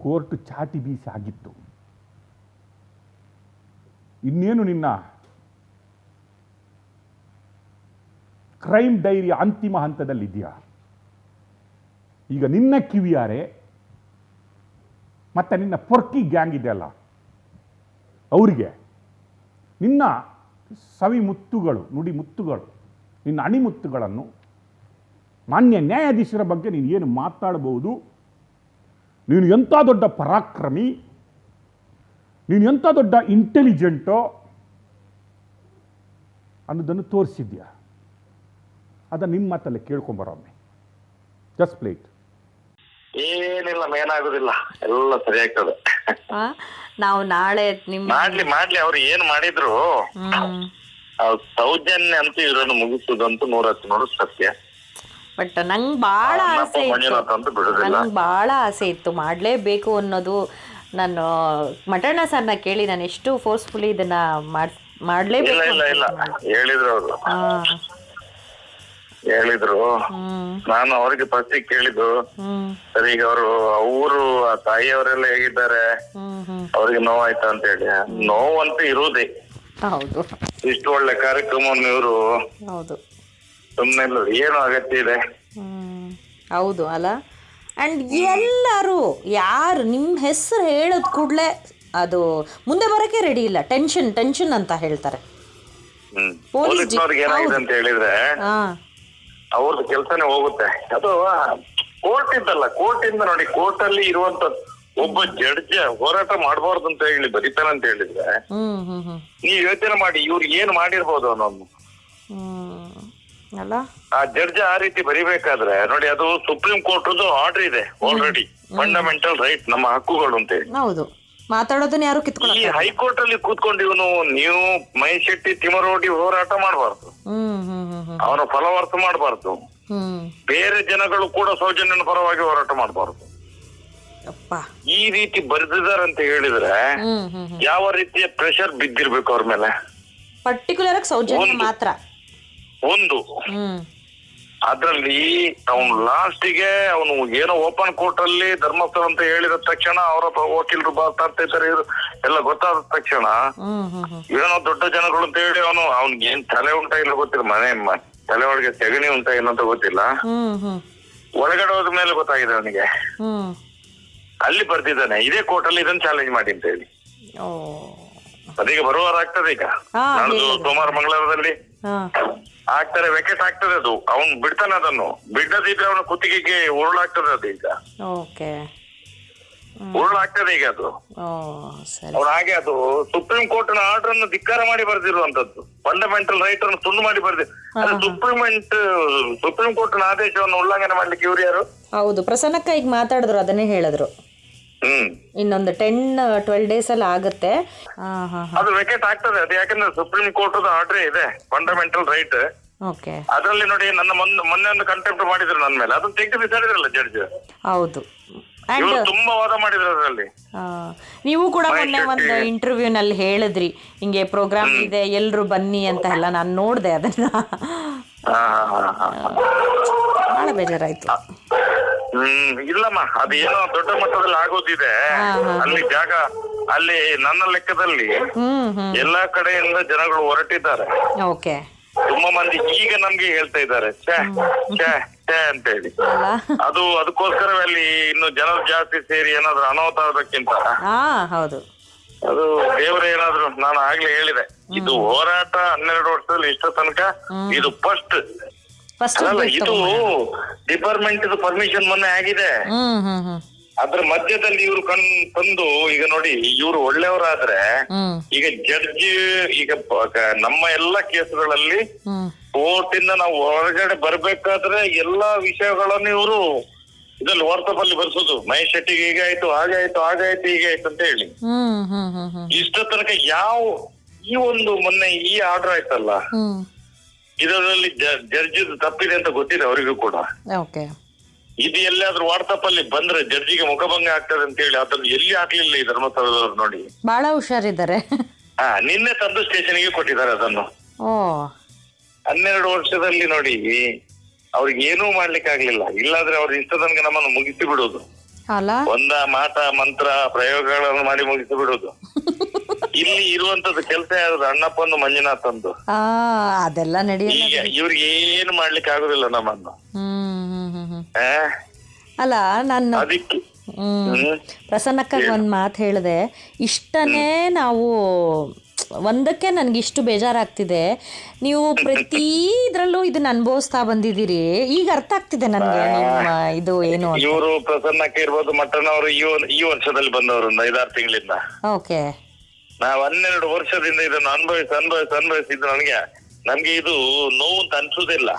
Court ಚಾಟಿ ಬೀಸಿ ಆಗಿತ್ತು. ಇನ್ನೇನು ನಿನ್ನ ಕ್ರೈಮ್ ಡೈರಿಯ ಅಂತಿಮ ಹಂತದಲ್ಲಿದೆಯಾ? ಈಗ ನಿನ್ನ ಕಿವಿಯಾರೆ ಮತ್ತು ನಿನ್ನ ಪೊರ್ಕಿ ಗ್ಯಾಂಗ್ ಇದೆಯಲ್ಲ, ಅವರಿಗೆ ನಿನ್ನ ಸವಿ ಮುತ್ತುಗಳು, ನುಡಿ ಮುತ್ತುಗಳು, ನಿನ್ನ ಅಣಿಮುತ್ತುಗಳನ್ನು ಮಾನ್ಯ ನ್ಯಾಯಾಧೀಶರ ಬಗ್ಗೆ ನೀನು ಏನು ಮಾತಾಡಬಹುದು, ನೀನು ಎಂಥ ದೊಡ್ಡ ಪರಾಕ್ರಮಿ, ನೀನು ಎಂಥ ದೊಡ್ಡ ಇಂಟೆಲಿಜೆಂಟೋ ಅನ್ನೋದನ್ನು ತೋರಿಸಿದ್ಯಾ? ಅದನ್ನು ನಿಮ್ಮ ಮಾತಲ್ಲೇ ಕೇಳ್ಕೊಂಬರೋಮ್ಮೆ. Just plate. ಏನಿಲ್ಲ, ಏನಾಗುದಿಲ್ಲ, ಎಲ್ಲ ಸರಿ ಆಗ್ತದೆ. ನಾವು ನಾಳೆ ಮಾಡ್ಲಿ ಅವ್ರು ಏನ್ ಮಾಡಿದ್ರು ಸೌಜನ್ಯ ಅಂತೂ ಇವರನ್ನು ಮುಗಿಸುದಂತೂ 110 ಸತ್ಯ. ಬಟ್ ನಂಗೆ ಭಾಳ ಆಸೆ ಇತ್ತು, ಮಾಡಲೇಬೇಕು ಅನ್ನೋದು. ನಾನು ಮಟಣ್ಣ ಸರ್ನ ಕೇಳಿ ನಾನು ಎಷ್ಟು ಫೋರ್ಸ್ಫುಲಿ ಇದನ್ನ ಮಾಡಲೇಬೇಕು. ಇಲ್ಲ ಹೇಳಿದ್ರು. ನಾನು ಅವ್ರಿಗೆ ಫಸ್ಟ್ ಕೇಳಿದ್ದು, ಸರಿ ಈಗ ಅವರು ಆ ತಾಯಿಯವರೆಲ್ಲ ಹೇಗಿದ್ದಾರೆ, ಅವ್ರಿಗೆ ನೋವಾಯ್ತಾ ಅಂತ ಹೇಳಿ. ನೋವಂತೂ ಇರುವುದೇ. ಹೌದು, ಇಷ್ಟು ಒಳ್ಳೆ ಕಾರ್ಯಕ್ರಮವನ್ನು ಇವರು ಸುಮ್ಮನೆ ಏನು ಅಗತ್ಯ ಇದೆ. ಹೌದು ಅಲ್ಲ. ಅಂಡ್ ಎಲ್ಲರೂ ಯಾರು ನಿಮ್ಮ ಹೆಸರು ಹೇಳೋದ್ ಕೂಡಲೇ ಅದು ಮುಂದೆ ಬರೋಕೆ ರೆಡಿ ಇಲ್ಲ. ಟೆನ್ಷನ್ ಅಂತ ಹೇಳ್ತಾರೆ. ಪೊಲೀಸ್ನವ್ರಿಗೆ ಏನಾಗಿದೆ ಅಂತ ಹೇಳಿದ್ರೆ ಅವ್ರದ್ದು ಕೆಲಸನೇ ಹೋಗುತ್ತೆ. ಅದು ಕೋರ್ಟ್ ಇದ್ದಲ್ಲ, ಕೋರ್ಟ್ ಇಂದ ನೋಡಿ, ಕೋರ್ಟ್ ಅಲ್ಲಿ ಇರುವಂತ ಒಬ್ಬ ಜಡ್ಜ್ ಹೋರಾಟ ಮಾಡಬಾರ್ದು ಅಂತ ಹೇಳಿ ಬರೀತಾನಂತ ಹೇಳಿದ್ರೆ ನೀವ್ ಯೋಚನೆ ಮಾಡಿ ಇವ್ರು ಏನ್ ಮಾಡಿರ್ಬೋದು ಅನ್ನೋದು. ಆ ಜಡ್ಜ್ ಆ ರೀತಿ ಬರಿಬೇಕಾದ್ರೆ ನೋಡಿ, ಅದು ಸುಪ್ರೀಂ ಕೋರ್ಟ್ ಆರ್ಡರ್ ಇದೆ ಆಲ್ರೆಡಿ, ಫಂಡಮೆಂಟಲ್ ರೈಟ್, ನಮ್ಮ ಹಕ್ಕುಗಳು ಅಂತ ಹೇಳಿ. ಹೌದು, ಮಾತಾಡೋದನ್ನ ಯಾರು ಕಿತ್ಕೊಳ್ಳಿ. ಈ ಹೈಕೋರ್ಟ್ ಅಲ್ಲಿ ಕೂತ್ಕೊಂಡು ಇವನು ನೀವು ಮಹೇಶ್ ಶೆಟ್ಟಿ ತಿಮರೋಡಿ ಹೋರಾಟ ಮಾಡಬಾರ್ದು, ಅವನ ಫಲವರ್ತ ಮಾಡಬಾರ್ದು, ಬೇರೆ ಜನಗಳು ಕೂಡ ಸೌಜನ್ಯನ ಪರವಾಗಿ ಹೋರಾಟ ಮಾಡಬಾರ್ದು. ಈ ರೀತಿ ಬರೆದಿದ್ದಾರೆ ಅಂತ ಹೇಳಿದ್ರೆ ಯಾವ ರೀತಿಯ ಪ್ರೆಷರ್ ಬಿದ್ದಿರ್ಬೇಕು ಅವ್ರ ಮೇಲೆ. ಪರ್ಟಿಕ್ಯುಲರ್ ಆಗಿ ಸೌಜನ್ಯ ಮಾತ್ರ ಒಂದು. ಅದ್ರಲ್ಲಿ ಅವನು ಲಾಸ್ಟಿಗೆ ಅವನು ಏನೋ ಓಪನ್ ಕೋರ್ಟ್ ಅಲ್ಲಿ ಧರ್ಮಸ್ಥಳ ಅಂತ ಹೇಳಿದ ತಕ್ಷಣ ಅವರ ವಕೀಲರು ಮಾತಾಡ್ತಾ ಇದ್ದಾರೆ, ಎಲ್ಲ ಗೊತ್ತಾದ ತಕ್ಷಣ ಏನೋ ದೊಡ್ಡ ಜನಗಳು ಅಂತ ಹೇಳಿ ಅವ್ನಿಗೆ ಏನ್ ತಲೆ ಉಂಟಾ ಇಲ್ಲ ಗೊತ್ತಿಲ್ಲ, ತಲೆ ಒಳಗೆ ಸೆಗಣಿ ಉಂಟಾ ಏನಂತ ಗೊತ್ತಿಲ್ಲ, ಒಳಗಡೆ ಹೋದ ಮೇಲೆ ಗೊತ್ತಾಗಿದೆ ಅವನಿಗೆ. ಅಲ್ಲಿ ಬರ್ತಿದ್ದಾನೆ, ಇದೇ ಕೋರ್ಟ್ ಅಲ್ಲಿ ಇದನ್ನ ಚಾಲೆಂಜ್ ಮಾಡಿ ಅಂತ ಹೇಳಿ. ಅದೀಗ ಬರುವಾರ ಆಗ್ತದೆ, ಈಗ ನಾಳೆ ಸೋಮವಾರ ಮಂಗಳವಾರದಲ್ಲಿ ಆಗ್ತಾರೆ, ವೆಕೆಟ್ ಆಗ್ತದೆ. ಅದು ಅವ್ನು ಬಿಡ್ತಾನೆ, ಅದನ್ನು ಬಿಡದಿದ್ರೆ ಅವನ ಕುತ್ತಿಗೆಗೆ ಉರುಳಾಗ್ತದೆ. ಅದು ಈಗ ಉರುಳಾಗ್ತದೆ ಈಗ ಅದು. ಅವ್ನು ಹಾಗೆ ಅದು ಸುಪ್ರೀಂ ಕೋರ್ಟ್ ನ ಆರ್ಡರ್ ಅನ್ನು ಧಿಕ್ಕಾರ ಮಾಡಿ ಬರ್ದಿರುವಂತದ್ದು, ಫಂಡಮೆಂಟಲ್ ರೈಟ್ ಅನ್ನು ತುಂಡು ಮಾಡಿ ಬರ್ದಿರು. ಸುಪ್ರೀಂ ಕೋರ್ಟ್ ನ ಆದೇಶವನ್ನು ಉಲ್ಲಂಘನೆ ಮಾಡ್ಲಿಕ್ಕೆ ಇವ್ರು ಯಾರು? ಹೌದು, ಪ್ರಸನ್ನಕ್ಕ ಈಗ ಮಾತಾಡಿದ್ರು, ಅದನ್ನೇ ಹೇಳಿದ್ರು. ಇನ್ನೊಂದು 10-12 ಡೇಸ್ ಅಲ್ಲಿ ಆಗುತ್ತೆ. ಅದು ವೆಕೆಟ್ ಆಗ್ತದೆ. ಅದು ಯಾಕಂದ್ರೆ ಸುಪ್ರೀಂ ಕೋರ್ಟ್ ಆರ್ಡರ್ ಇದೆ, ಫಂಡಮೆಂಟಲ್ ರೈಟ್. ಅದ್ರಲ್ಲಿ ನೋಡಿ, ನನ್ನ ಮೊನ್ನೆ ಒಂದು ಕಂಟೆಂಪ್ಟ್ ಮಾಡಿದ್ರು ನನ್ನ ಮೇಲೆ, ಅದನ್ನ ತೆಗೆದು ಬಿಸಾಡಿದ್ರಲ್ಲ ಜಡ್ಜ್. ಹೌದು, ತುಂಬಾ ವಾದ ಮಾಡಿದ್ರು ಅದರಲ್ಲಿ. ನೀವು ಕೂಡ ಮೊನ್ನೆ ಒಂದು ಇಂಟರ್ವ್ಯೂ ನಲ್ಲಿ ಹೇಳಿದ್ರಿ, ಹಿಂಗೆ ಪ್ರೋಗ್ರಾಮ್ ಇದೆ, ಎಲ್ರು ಬನ್ನಿ ಅಂತ ಎಲ್ಲ. ನಾನು ನೋಡ್ದೆ ಅದನ್ನ, ಬಹಳ ಬೇಜಾರಾಯ್ತು. ಇಲ್ಲಮ್ಮ, ಅದು ಏನೋ ದೊಡ್ಡ ಮಟ್ಟದಲ್ಲಿ ಆಗೋದಿದೆ ಅಲ್ಲಿ ಜಾಗ. ಅಲ್ಲಿ ನನ್ನ ಲೆಕ್ಕದಲ್ಲಿ ಎಲ್ಲಾ ಕಡೆಯಿಂದ ಜನಗಳು ಹೊರಟಿದ್ದಾರೆ. ತುಂಬಾ ಮಂದಿ ಈಗ ನಮ್ಗೆ ಹೇಳ್ತಾ ಇದ್ದಾರೆ ಛೇ ಅಂತ ಹೇಳಿ. ಅದಕ್ಕೋಸ್ಕರವೇ ಅಲ್ಲಿ ಇನ್ನು ಜನರು ಜಾಸ್ತಿ ಸೇರಿ ಏನಾದ್ರು ಅನಾಹುತ ಆಗೋದಕ್ಕಿಂತ ಅದು ದೇವರೇ ಏನಾದ್ರು, ನಾನು ಆಗ್ಲೇ ಹೇಳಿದೆ, ಇದು ಹೋರಾಟ 12 ವರ್ಷದಲ್ಲಿ ಇಷ್ಟ ತನಕ ಇದು ಫಸ್ಟ್ ಅಲ್ಲ. ಇದು ಡಿಪಾರ್ಟ್ಮೆಂಟ್ ಪರ್ಮಿಷನ್ ಮೊನ್ನೆ ಆಗಿದೆ. ಅದ್ರ ಮಧ್ಯದಲ್ಲಿ ಇವ್ರು ತಂದು ಈಗ ನೋಡಿ, ಇವ್ರು ಒಳ್ಳೆಯವರಾದ್ರೆ ಈಗ ಜಡ್ಜ್ ಈಗ ನಮ್ಮ ಎಲ್ಲಾ ಕೇಸುಗಳಲ್ಲಿ ಕೋರ್ಟ್ ಇಂದ ನಾವು ಹೊರಗಡೆ ಬರ್ಬೇಕಾದ್ರೆ ಎಲ್ಲಾ ವಿಷಯಗಳನ್ನು ಇವರು ಇದ್ರಲ್ಲಿ ವಾಟ್ಸಪ್ ಅಲ್ಲಿ ಬರ್ಸೋದು, ಮಹೇಶ್ ಶೆಟ್ಟಿಗೆ ಹೀಗಾಯ್ತು, ಹಾಗಾಯ್ತು ಹೀಗಾಯ್ತು ಅಂತ ಹೇಳಿ. ಇಷ್ಟ ತನಕ ಈ ಒಂದು ಮೊನ್ನೆ ಈ ಆರ್ಡರ್ ಆಯ್ತಲ್ಲ, ಇದರಲ್ಲಿ ಜಡ್ಜ್ ತಪ್ಪಿದೆ ಅಂತ ಗೊತ್ತಿದೆ ಅವರಿಗೂ ಕೂಡ. ಇದು ಎಲ್ಲಾದ್ರೂ ವಾಟ್ಸಪ್ ಅಲ್ಲಿ ಬಂದ್ರೆ ಜಡ್ಜಿಗೆ ಮುಖಭಂಗ ಆಗ್ತದೆ ಅಂತ ಹೇಳಿ ಅದನ್ನು ಎಲ್ಲಿ ಹಾಕ್ಲಿಲ್ಲ ಈ ಧರ್ಮಸ್ಥಳದವ್ರು. ನೋಡಿ, ಬಹಳ ಹುಷಾರಿದ್ದಾರೆ. ನಿನ್ನೆ ತಂದು ಸ್ಟೇಷನ್ಗೆ ಕೊಟ್ಟಿದ್ದಾರೆ ಅದನ್ನು. 12 ವರ್ಷದಲ್ಲಿ ನೋಡಿ ಅವ್ರಿಗೆ ಏನೂ ಮಾಡ್ಲಿಕ್ಕೆ ಆಗ್ಲಿಲ್ಲ. ಇಲ್ಲಾದ್ರೆ ಅವ್ರ ಇಷ್ಟ ತನಕ ನಮ್ಮನ್ನು ಮುಗಿಸಿ ಬಿಡೋದು. ಅಲ್ಲ ಒಂದ ಮಾಟ ಮಂತ್ರ ಪ್ರಯೋಗಗಳನ್ನು ಮಾಡಿ ಮುಗಿಸಿ ಬಿಡುದು. ಇಲ್ಲಿ ಇರುವಂತದ್ದು ಕೆಲಸ ಯಾವ್ದು? ಅಣ್ಣಪ್ಪಂದು ಮಂಜುನಾಥ್ ಅಂದು. ಅದೆಲ್ಲ ನಡೆಯಲ್ಲ. ಈಗ ಇವ್ರಿಗೆ ಏನು ಮಾಡ್ಲಿಕ್ಕೆ ಆಗುದಿಲ್ಲ ನಮ್ಮನ್ನು. ಅಲ್ಲ ನಾನು ಅದಕ್ಕೆ ಪ್ರಸನ್ನಕ್ಕಾಗಿ ಒಂದ್ ಮಾತು ಹೇಳಿದೆ, ಇಷ್ಟನೇ ನಾವು ಒಂದಕ್ಕೆ ನನ್ಗಿಷ್ಟು ಬೇಜಾರಾಗ್ತಿದೆ. ನೀವು ಪ್ರತಿ ಇದ್ರಲ್ಲೂ ಇದನ್ನ ಅನುಭವಿಸ್ತಾ ಬಂದಿದ್ದೀರಿ. ಈಗ ಅರ್ಥ ಆಗ್ತಿದೆ ನನ್ಗೆ ನಿಮ್ಮ ಇದು ಏನು ಅಂತ. ಇವರು ಪ್ರಸನ್ನಕ್ಕೆ ಇರ್ಬೋದು, ಮಟ್ಟನವರು ಈ ವರ್ಷದಲ್ಲಿ ಬಂದವರು 5-6 ತಿಂಗಳಿಂದ. ಓಕೆ. ನಾವು 12 ವರ್ಷದಿಂದ ಇದನ್ನು ಅನುಭವಿಸಿ ಇದು ನಮ್ಗೆ ಇದು ನೋವು ಅಂತ ಅನ್ಸುದಿಲ್ಲ.